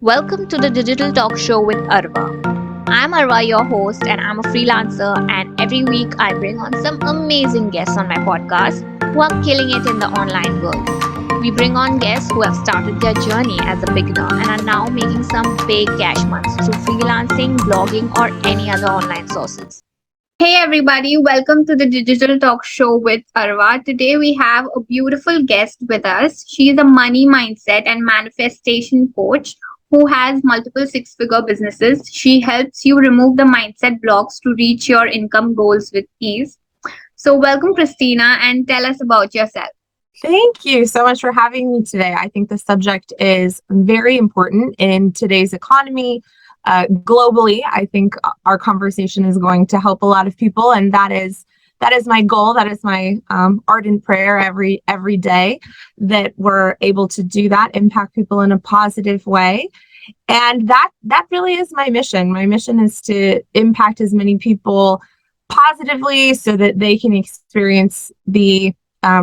Welcome to the Digital Talk Show with Arwa. I'm Arwa, your host, and I'm a freelancer. And every week I bring on some amazing guests on my podcast who are killing it in the online world. We bring on guests who have started their journey as a beginner and are now making some big cash months through freelancing, blogging, or any other online sources. Hey everybody, welcome to the Digital Talk Show with Arwa. Today we have a beautiful guest with us. She is a money mindset and manifestation coach who has multiple six-figure businesses. She helps you remove the mindset blocks to reach your income goals with ease. So welcome Kristina and tell us about yourself. Thank you so much for having me today. I think the subject is very important in today's economy. Globally, I think our conversation is going to help a lot of people, and that is my goal. That is my ardent prayer every day, that we're able to do that, impact people in a positive way. And that really is my mission. My mission is to impact as many people positively so that they can experience the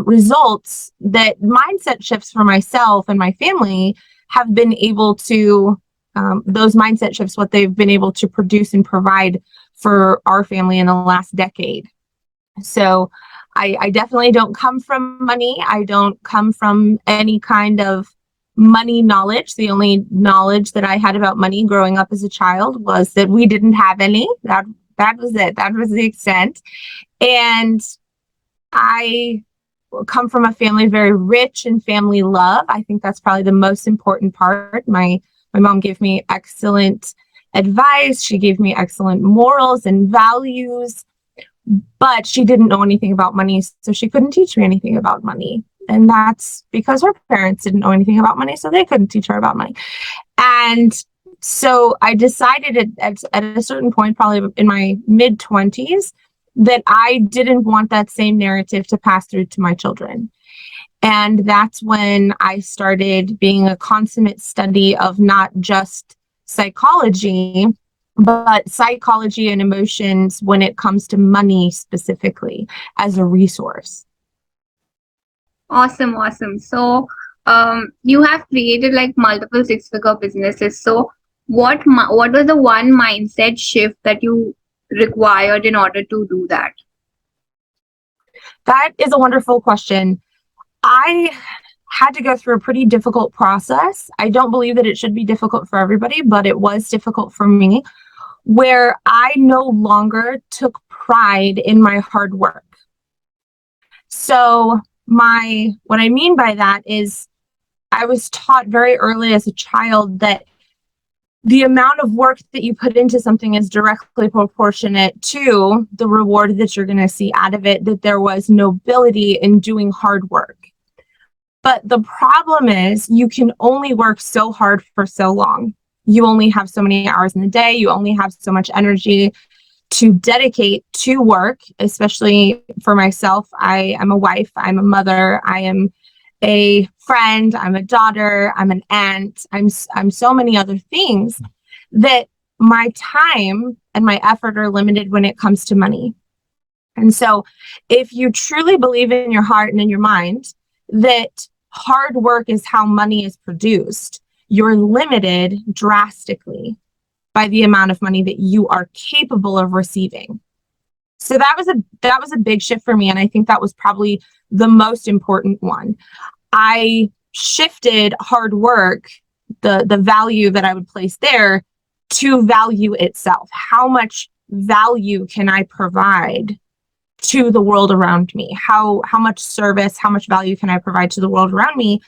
results that mindset shifts for myself and my family have been able to, those mindset shifts, what they've been able to produce and provide for our family in the last decade. So I definitely don't come from money. I don't come from any kind of money knowledge. The only knowledge that I had about money growing up as a child was that we didn't have any. That was it. That was the extent. And I come from a family very rich in family love. I think that's probably the most important part. My mom gave me excellent advice. She gave me excellent morals and values, but she didn't know anything about money, so she couldn't teach me anything about money. And that's because her parents didn't know anything about money, so they couldn't teach her about money. And so I decided at a certain point, probably in my mid-20s, that I didn't want that same narrative to pass through to my children. And that's when I started being a consummate study of not just psychology, but psychology and emotions when it comes to money specifically as a resource. Awesome. So you have created like multiple six-figure businesses. So what was the one mindset shift that you required in order to do that? That is a wonderful question. I had to go through a pretty difficult process. I don't believe that it should be difficult for everybody, but it was difficult for me, where I no longer took pride in my hard work. So what I mean by that is I was taught very early as a child that the amount of work that you put into something is directly proportionate to the reward that you're going to see out of it, that there was nobility in doing hard work. But the problem is you can only work so hard for so long. You only have so many hours in the day. You only have so much energy to dedicate to work, especially for myself. I am a wife, I'm a mother, I am a friend, I'm a daughter, I'm an aunt, I'm so many other things, that my time and my effort are limited when it comes to money. And so if you truly believe in your heart and in your mind that hard work is how money is produced, you're limited drastically by the amount of money that you are capable of receiving. So that was a big shift for me, and I think that was probably the most important one. I shifted hard work, the value that I would place there, to value itself. How much value can I provide to the world around me? How much service, how much value can I provide to the world around me?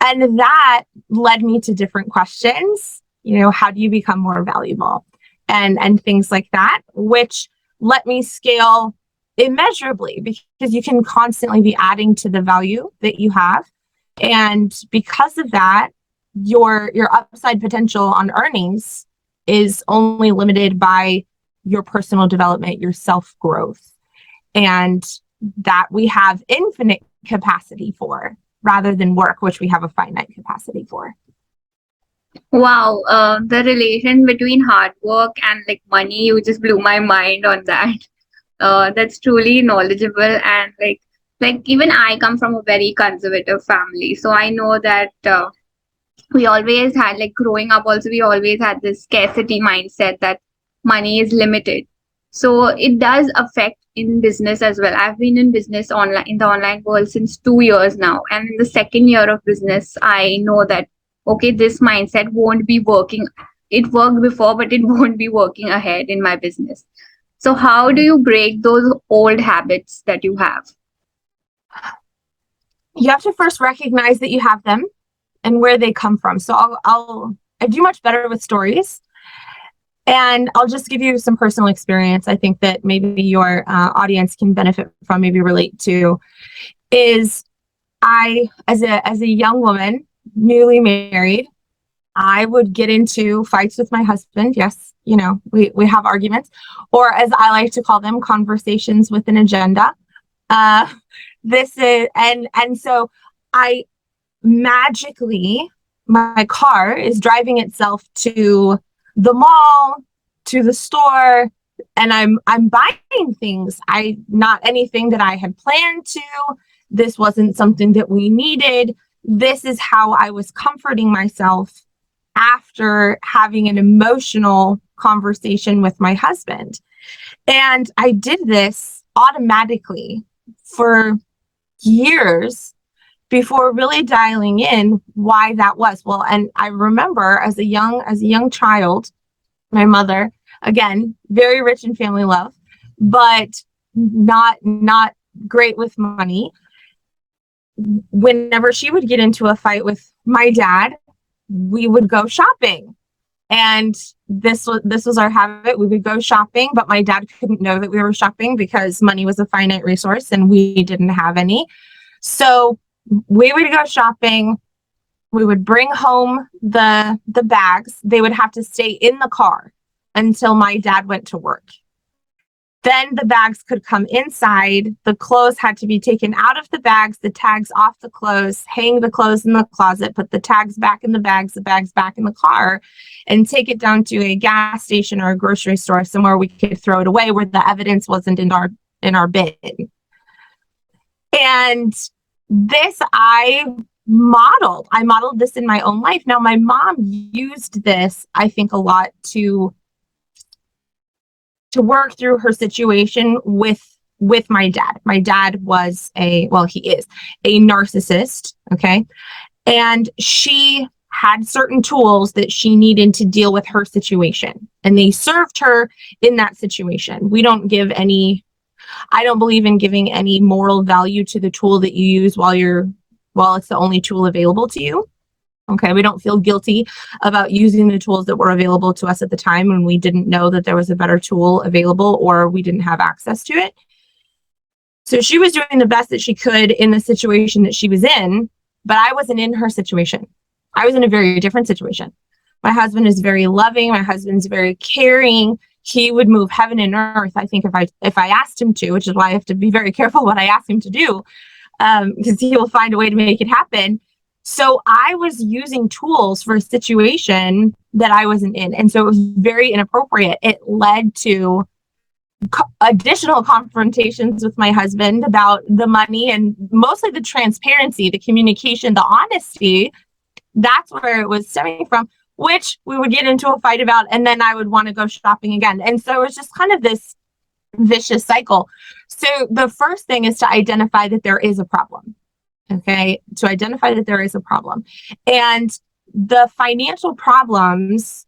And that led me to different questions. How do you become more valuable? And things like that, which let me scale immeasurably, because you can constantly be adding to the value that you have. And because of that, your upside potential on earnings is only limited by your personal development, your self-growth, and that we have infinite capacity for, rather than work, which we have a finite capacity for. Wow, the relation between hard work and like money, you just blew my mind on that. That's truly knowledgeable, and like even I come from a very conservative family, so I know that We always had, like growing up also, we always had this scarcity mindset that money is limited. So it does affect in business as well. I've been in business online, in the online world, since 2 years now, and in the second year of business I know that okay, this mindset won't be working. It worked before, but it won't be working ahead in my business. So how do you break those old habits that you have? You have to first recognize that you have them and where they come from. So I do much better with stories, and I'll just give you some personal experience. I think that maybe your audience can benefit from, maybe relate to. Is I, as a young woman, newly married, I would get into fights with my husband. Yes, we have arguments, or as I like to call them, conversations with an agenda. Uh, this is and so I magically, my car is driving itself to the mall, to the store, and I'm buying things. Not anything that I had planned to. This wasn't something that we needed. This is how I was comforting myself after having an emotional conversation with my husband. And I did this automatically for years before really dialing in why that was. Well, and I remember as a young child, my mother, again, very rich in family love, but not great with money. Whenever she would get into a fight with my dad, we would go shopping. And this was our habit. We would go shopping, but my dad couldn't know that we were shopping because money was a finite resource and we didn't have any. So we would go shopping. We would bring home the bags. They would have to stay in the car until my dad went to work. Then the bags could come inside. The clothes had to be taken out of the bags, the tags off the clothes, hang the clothes in the closet, put the tags back in the bags back in the car, and take it down to a gas station or a grocery store somewhere we could throw it away where the evidence wasn't in our bin. And this I modeled this in my own life. Now, my mom used this, I think, a lot to work through her situation with my dad. My dad was he is a narcissist, okay? And she had certain tools that she needed to deal with her situation, and they served her in that situation. I don't believe in giving any moral value to the tool that you use while it's the only tool available to you. Okay, we don't feel guilty about using the tools that were available to us at the time when we didn't know that there was a better tool available or we didn't have access to it. So she was doing the best that she could in the situation that she was in, but I wasn't in her situation. I was in a very different situation. My husband is very loving. My husband's very caring. He would move heaven and earth, I think, if I asked him to, which is why I have to be very careful what I ask him to do, because he will find a way to make it happen. So I was using tools for a situation that I wasn't in. And so it was very inappropriate. It led to additional confrontations with my husband about the money, and mostly the transparency, the communication, the honesty. That's where it was stemming from, which we would get into a fight about, and then I would want to go shopping again. And so it was just kind of this vicious cycle. So the first thing is to identify that there is a problem. Okay, to identify that there is a problem. And the financial problems,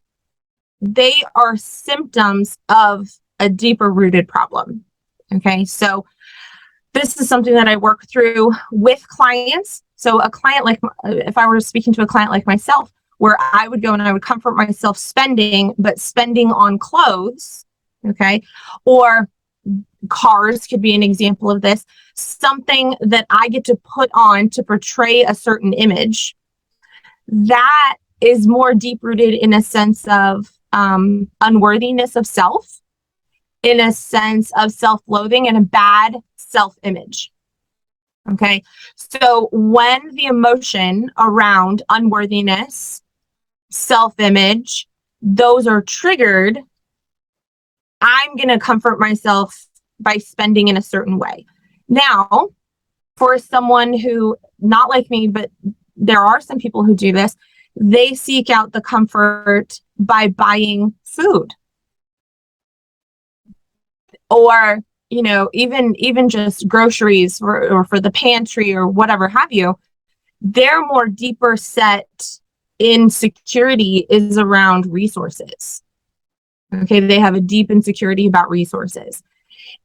they are symptoms of a deeper rooted problem. Okay, so this is something that I work through with clients. So a client if I were speaking to a client like myself, where I would go and I would comfort myself spending, but spending on clothes, okay, or cars could be an example of this, something that I get to put on to portray a certain image that is more deep rooted in a sense of unworthiness of self, in a sense of self-loathing and a bad self-image. Okay, so when the emotion around unworthiness, self-image, those are triggered, I'm going to comfort myself by spending in a certain way. Now, for someone who, not like me, but there are some people who do this, they seek out the comfort by buying food, or, you know, even just groceries or for the pantry or whatever have you. Their more deeper set insecurity is around resources. Okay, they have a deep insecurity about resources.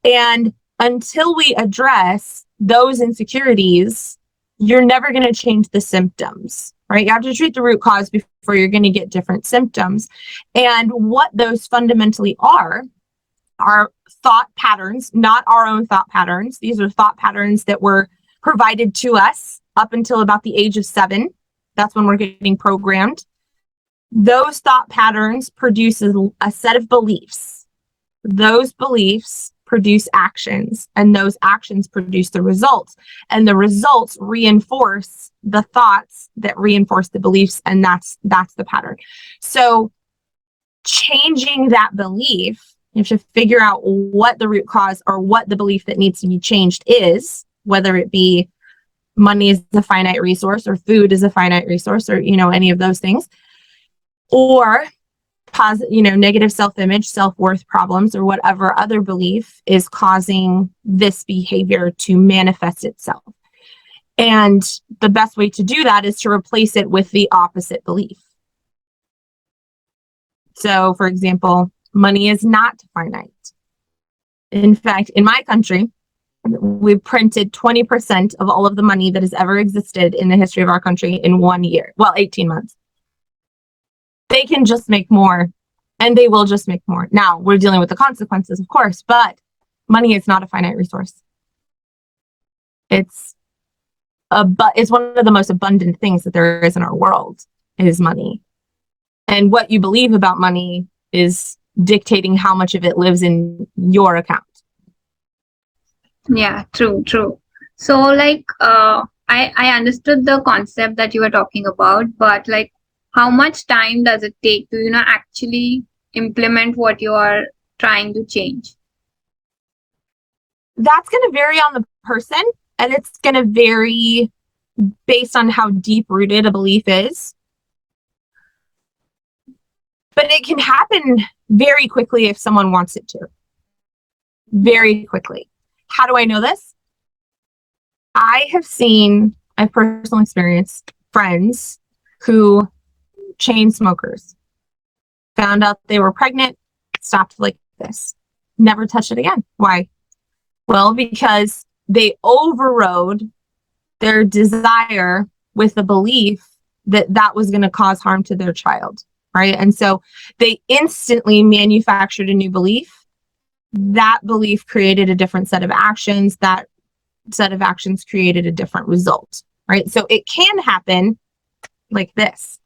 And until we address those insecurities, you're never going to change the symptoms, right? You have to treat the root cause before you're going to get different symptoms. And what those fundamentally are thought patterns, not our own thought patterns. These are thought patterns that were provided to us up until about the age of 7. That's when we're getting programmed. Those thought patterns produce a set of beliefs. Those beliefs produce actions, and those actions produce the results. And the results reinforce the thoughts that reinforce the beliefs, and that's the pattern. So changing that belief, you have to figure out what the root cause or what the belief that needs to be changed is, whether it be money is a finite resource or food is a finite resource, or, you know, any of those things, or negative self-image, self-worth problems, or whatever other belief is causing this behavior to manifest itself. And the best way to do that is to replace it with the opposite belief. So, for example, money is not finite. In fact, in my country, we've printed 20% of all of the money that has ever existed in the history of our country in 1 year. Well, 18 months. They can just make more, and they will just make more. Now, we're dealing with the consequences, of course, but money is not a finite resource. It's one of the most abundant things that there is in our world is money. And what you believe about money is dictating how much of it lives in your account. Yeah, true. So like I understood the concept that you were talking about, but like how much time does it take to, actually implement what you are trying to change? That's going to vary on the person, and it's going to vary based on how deep rooted a belief is. But it can happen very quickly if someone wants it to. Very quickly. How do I know this? I've personal experience, friends who chain smokers found out they were pregnant, stopped like this, never touched it again. Why? Well, because they overrode their desire with the belief that that was going to cause harm to their child, right? And so they instantly manufactured a new belief. That belief created a different set of actions. That set of actions created a different result, right? So it can happen like this.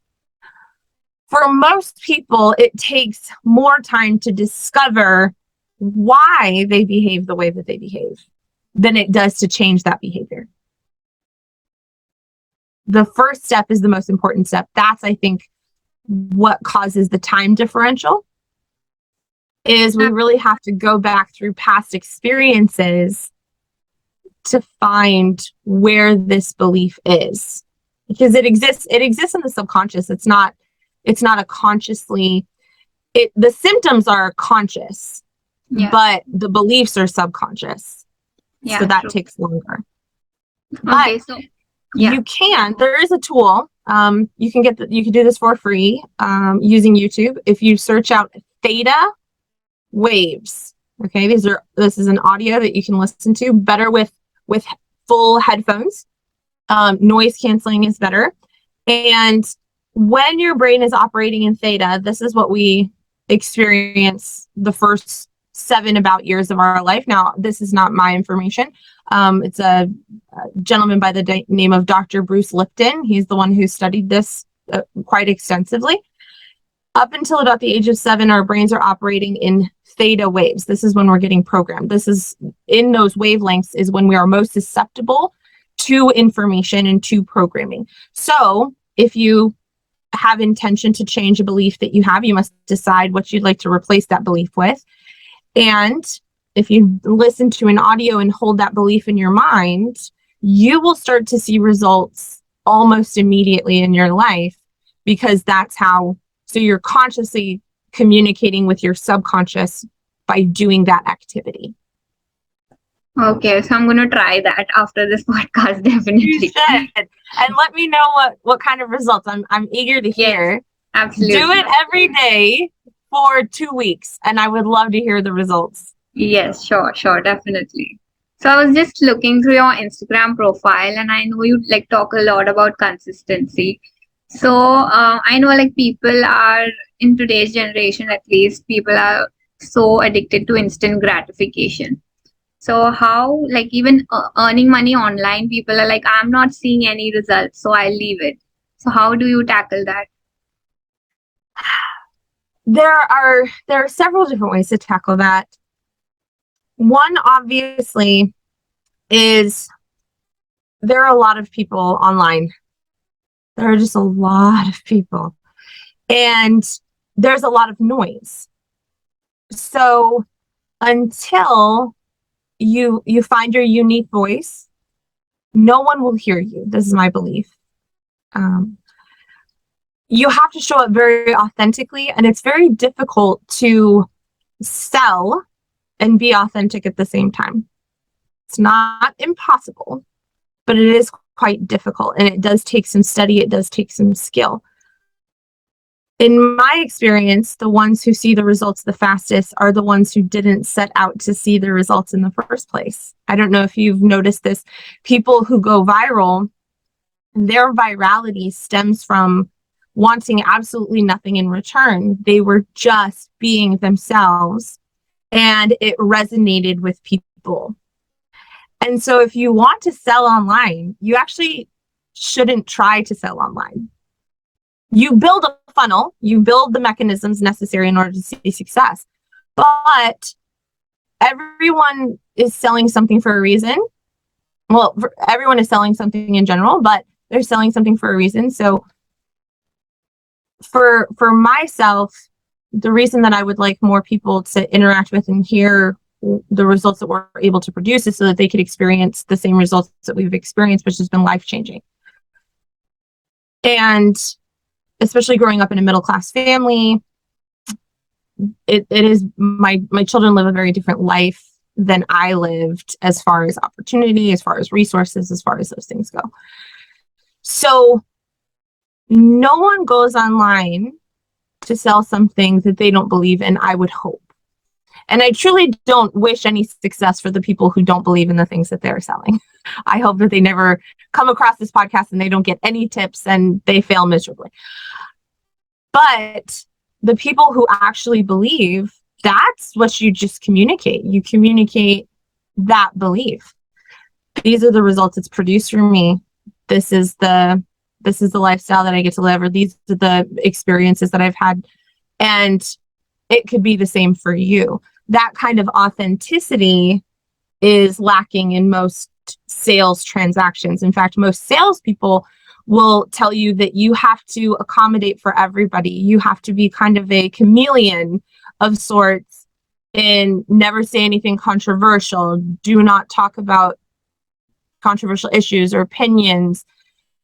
For most people, it takes more time to discover why they behave the way that they behave than it does to change that behavior. The first step is the most important step. That's, I think, what causes the time differential, is we really have to go back through past experiences to find where this belief is, because it exists in the subconscious. It's not a consciously, the symptoms are conscious, but the beliefs are subconscious. So that takes longer. Okay, but there is a tool. You can do this for free using YouTube. If you search out theta waves, okay, this is an audio that you can listen to better with full headphones. Noise canceling is better. And when your brain is operating in theta, this is what we experience the first 7 about years of our life. Now, this is not my information. It's a gentleman by the name of Dr. Bruce Lipton. He's the one who studied this quite extensively. Up until about the age of 7, our brains are operating in theta waves. This is when we're getting programmed. This is in those wavelengths is when we are most susceptible to information and to programming. So if you have intention to change a belief that you have, you must decide what you'd like to replace that belief with. And if you listen to an audio and hold that belief in your mind, you will start to see results almost immediately in your life, because so you're consciously communicating with your subconscious by doing that activity. Okay, so I'm going to try that after this podcast, You definitely. should. And let me know what kind of results. I'm eager to hear. Yes, absolutely. Do it every day for 2 weeks, and I would love to hear the results. Yes, sure, definitely. So I was just looking through your Instagram profile, and I know you like talk a lot about consistency. So I know like people are in today's generation, at least people are so addicted to instant gratification. So how like even earning money online, people are like, I'm not seeing any results, so I'll leave it. So how do you tackle that? There are several different ways to tackle that. One, obviously, is there are a lot of people online. There are just a lot of people, and there's a lot of noise. So until you find your unique voice, no one will hear you. This is my belief. You have to show up very authentically, and it's very difficult to sell and be authentic at the same time. It's not impossible, but it is quite difficult, and it does take some study. It does take some skill. In my experience, the ones who see the results the fastest are the ones who didn't set out to see the results in the first place. I don't know if you've noticed this. People who go viral, their virality stems from wanting absolutely nothing in return. They were just being themselves, and it resonated with people. And so if you want to sell online, you actually shouldn't try to sell online. You build a funnel, you build the mechanisms necessary in order to see success. But everyone is selling something for a reason. Well, everyone is selling something in general, but they're selling something for a reason. So for myself, the reason that I would like more people to interact with and hear the results that we're able to produce is so that they could experience the same results that we've experienced, which has been life-changing. And especially growing up in a middle-class family, it is my children live a very different life than I lived, as far as opportunity, as far as resources, as far as those things go. So no one goes online to sell something that they don't believe in, I would hope. And I truly don't wish any success for the people who don't believe in the things that they're selling. I hope that they never come across this podcast and they don't get any tips and they fail miserably. But the people who actually believe, that's what you just communicate. You communicate that belief. These are the results it's produced for me. This is the lifestyle that I get to live, or these are the experiences that I've had. And it could be the same for you. That kind of authenticity is lacking in most sales transactions. In fact, most salespeople will tell you that you have to accommodate for everybody. You have to be kind of a chameleon of sorts and never say anything controversial. Do not talk about controversial issues or opinions.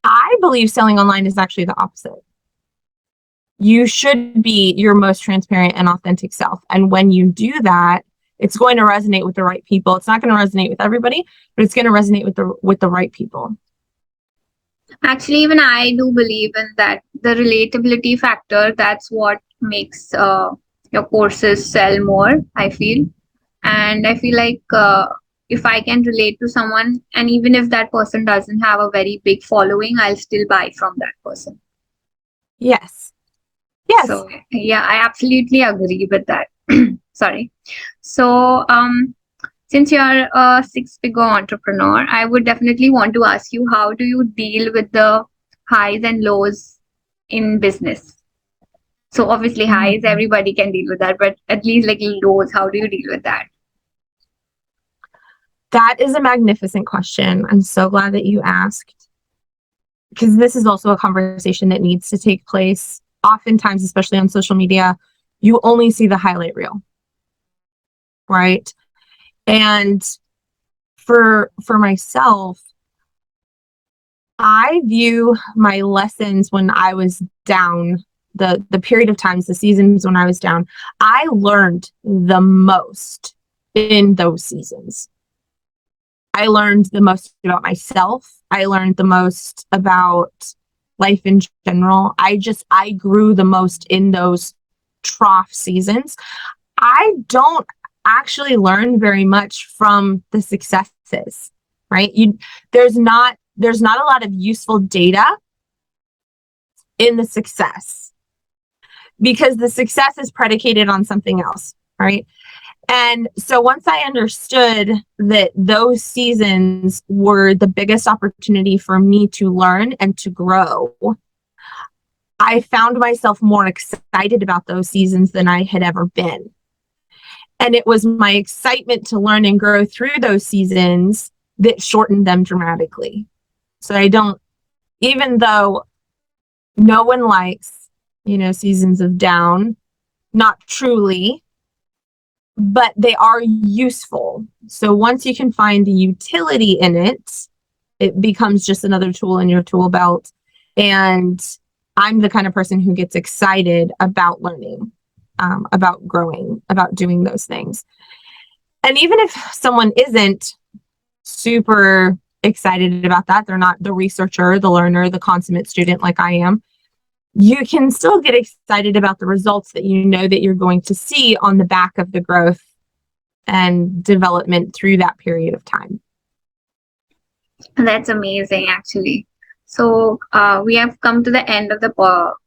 I believe selling online is actually the opposite. You should be your most transparent and authentic self. And when you do that, it's going to resonate with the right people. It's not going to resonate with everybody, but it's going to resonate with the right people. Actually, even I do believe in that. The relatability factor, that's what makes your courses sell more, I feel. And I feel like if I can relate to someone, and even if that person doesn't have a very big following, I'll still buy from that person. Yes. Yes. So yeah, I absolutely agree with that. Sorry. So since you're a six-figure entrepreneur, I would definitely want to ask you, how do you deal with the highs and lows in business? So obviously highs, everybody can deal with that, but at least like lows, how do you deal with that? That is a magnificent question. I'm so glad that you asked, because this is also a conversation that needs to take place. Oftentimes, especially on social media, you only see the highlight reel, right? And for myself, I view my lessons when I was down, the period of times, the seasons when I was down, I learned the most in those seasons. I learned the most about myself. I learned the most about life in general. I grew the most in those trough seasons. I don't actually learn very much from the successes, right? There's not a lot of useful data in the success because the success is predicated on something else, right? And so once I understood that those seasons were the biggest opportunity for me to learn and to grow, I found myself more excited about those seasons than I had ever been. And it was my excitement to learn and grow through those seasons that shortened them dramatically. So even though no one likes, seasons of down, not truly, but they are useful. So once you can find the utility in it, it becomes just another tool in your tool belt. And I'm the kind of person who gets excited about learning, about growing, about doing those things. And even if someone isn't super excited about that, they're not the researcher, the learner, the consummate student like I am, you can still get excited about the results that you know that you're going to see on the back of the growth and development through that period of time. That's amazing, actually. So we have come to the end of the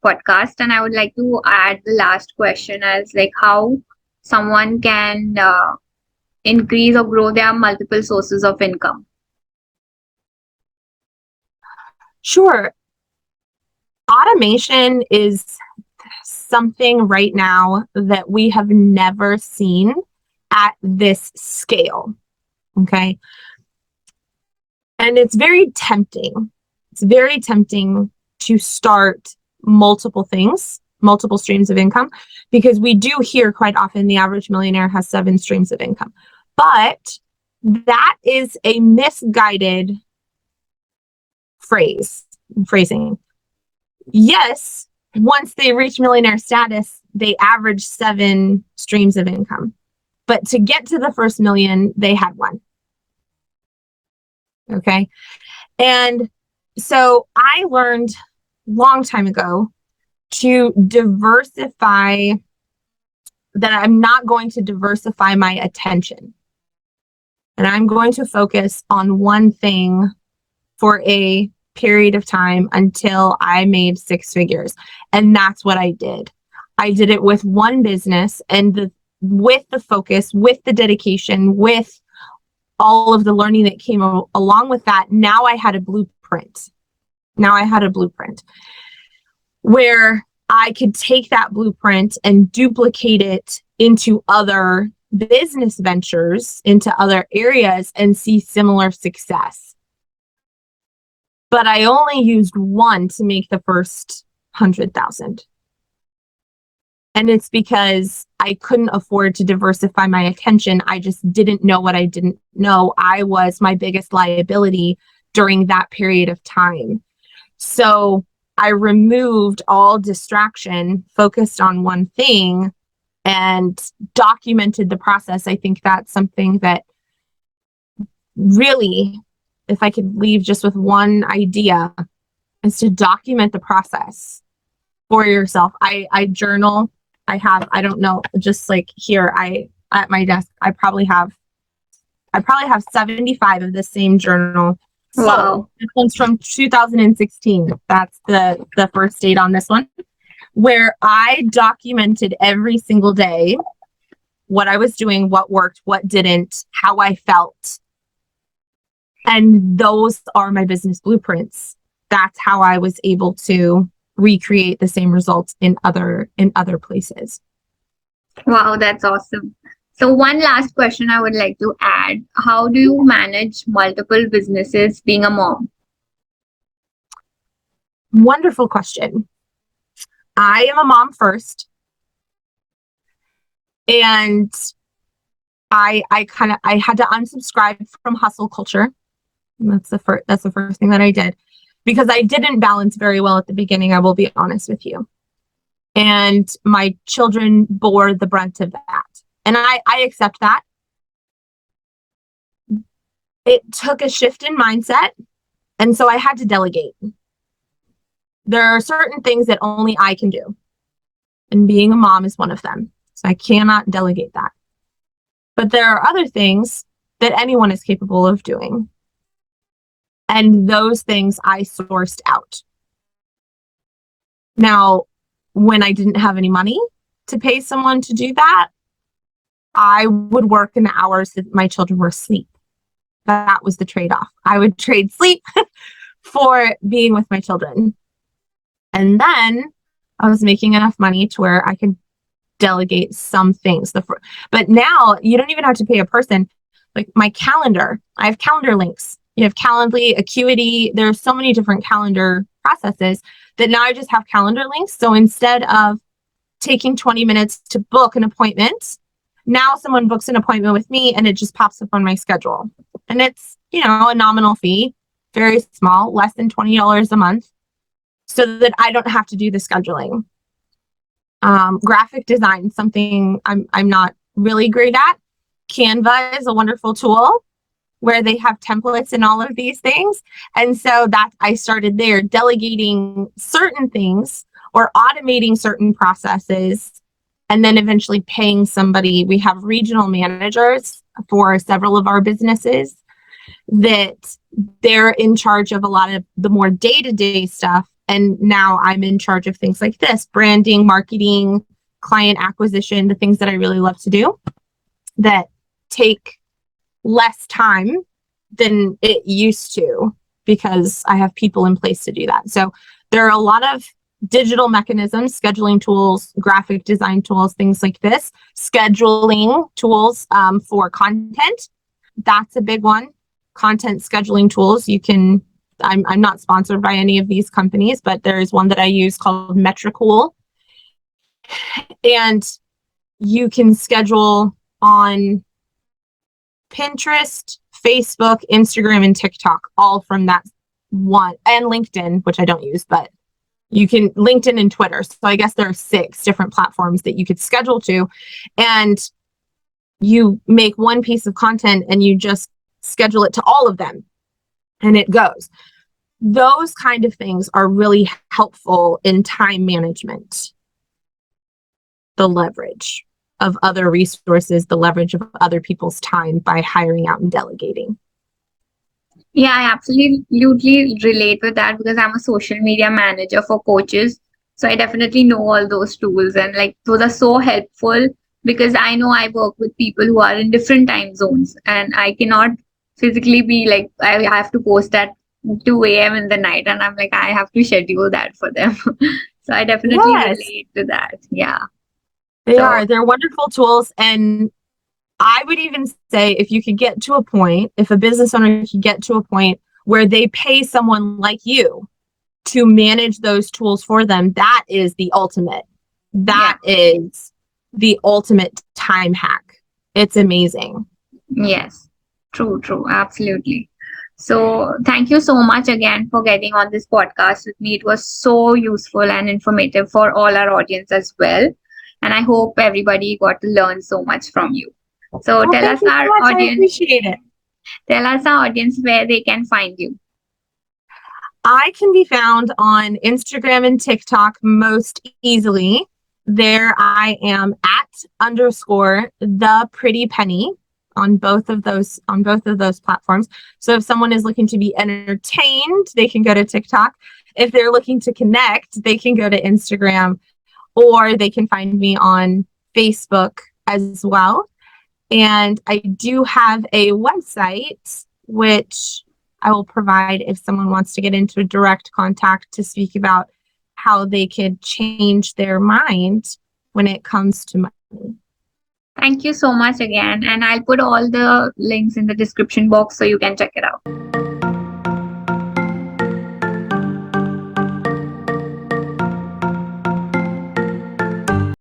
podcast, and I would like to add the last question as like how someone can increase or grow their multiple sources of income. Sure. Automation is something right now that we have never seen at this scale. Okay. And it's very tempting. It's very tempting to start multiple things, multiple streams of income, because we do hear quite often the average millionaire has 7 streams of income. But that is a misguided phrasing. Yes, once they reach millionaire status, they average 7 streams of income. But to get to the first million, they had 1. Okay. And so I learned long time ago to diversify, that I'm not going to diversify my attention. And I'm going to focus on one thing for a period of time until I made 6 figures. And that's what I did. I did it with one business, and with the focus, with the dedication, with all of the learning that came along with that. Now I had a blueprint. Where I could take that blueprint and duplicate it into other business ventures, into other areas, and see similar success. But I only used one to make the first 100,000. And it's because I couldn't afford to diversify my attention. I just didn't know what I didn't know. I was my biggest liability during that period of time. So I removed all distraction, focused on one thing, and documented the process. I think that's something that really, if I could leave just with one idea, is to document the process for yourself. I journal. I don't know, just like here, at my desk, I probably have 75 of the same journal. Wow. So this one's from 2016. That's the first date on this one, where I documented every single day what I was doing, what worked, what didn't, how I felt. And those are my business blueprints. That's how I was able to recreate the same results in other places. Wow, that's awesome. So one last question I would like to add. How do you manage multiple businesses being a mom? Wonderful question. I am a mom first. And I had to unsubscribe from hustle culture. And that's the first thing that I did, because I didn't balance very well at the beginning, I will be honest with you. And my children bore the brunt of that. And I accept that. It took a shift in mindset. And so I had to delegate. There are certain things that only I can do. And being a mom is one of them. So I cannot delegate that. But there are other things that anyone is capable of doing. And those things I sourced out. Now, when I didn't have any money to pay someone to do that, I would work in the hours that my children were asleep. That was the trade-off. I would trade sleep for being with my children. And then I was making enough money to where I could delegate some things. But now you don't even have to pay a person. Like my calendar, I have calendar links. You have Calendly, Acuity. There's so many different calendar processes that now I just have calendar links. So instead of taking 20 minutes to book an appointment, now someone books an appointment with me and it just pops up on my schedule. And it's, a nominal fee, very small, less than $20 a month, so that I don't have to do the scheduling. Graphic design, something I'm not really great at. Canva is a wonderful tool where they have templates and all of these things. And so that I started there, delegating certain things or automating certain processes, and then eventually paying somebody. We have regional managers for several of our businesses that they're in charge of a lot of the more day-to-day stuff. And now I'm in charge of things like this: branding, marketing, client acquisition, the things that I really love to do that take less time than it used to, because I have people in place to do that. So there are a lot of digital mechanisms, scheduling tools, graphic design tools, things like this, scheduling tools for content. That's a big one. Content scheduling tools. I'm not sponsored by any of these companies, but there is one that I use called Metricool. And you can schedule on Pinterest, Facebook, Instagram, and TikTok, all from that one, and LinkedIn, which I don't use, but you can LinkedIn and Twitter. So I guess there are 6 different platforms that you could schedule to, and you make one piece of content and you just schedule it to all of them and it goes. Those kind of things are really helpful in time management. The leverage of other resources, the leverage of other people's time by hiring out and delegating. Yeah, I absolutely relate with that because I'm a social media manager for coaches. So I definitely know all those tools, and like those are so helpful because I know I work with people who are in different time zones and I cannot physically be like, I have to post at 2 a.m. in the night, and I'm like, I have to schedule that for them. So I definitely relate to that. Yeah. They're wonderful tools. And I would even say if a business owner could get to a point where they pay someone like you to manage those tools for them, that is the ultimate. That is the ultimate time hack. It's amazing. Yes, true, absolutely. So thank you so much again for getting on this podcast with me. It was so useful and informative for all our audience as well. And I hope everybody got to learn so much from you. So tell us our audience. I appreciate it. Tell us our audience where they can find you. I can be found on Instagram and TikTok most easily. There I am @ the pretty penny on both of those platforms. So if someone is looking to be entertained, they can go to TikTok. If they're looking to connect, they can go to Instagram, or they can find me on Facebook as well. And I do have a website, which I will provide if someone wants to get into a direct contact to speak about how they could change their mind when it comes to money. Thank you so much again. And I'll put all the links in the description box so you can check it out.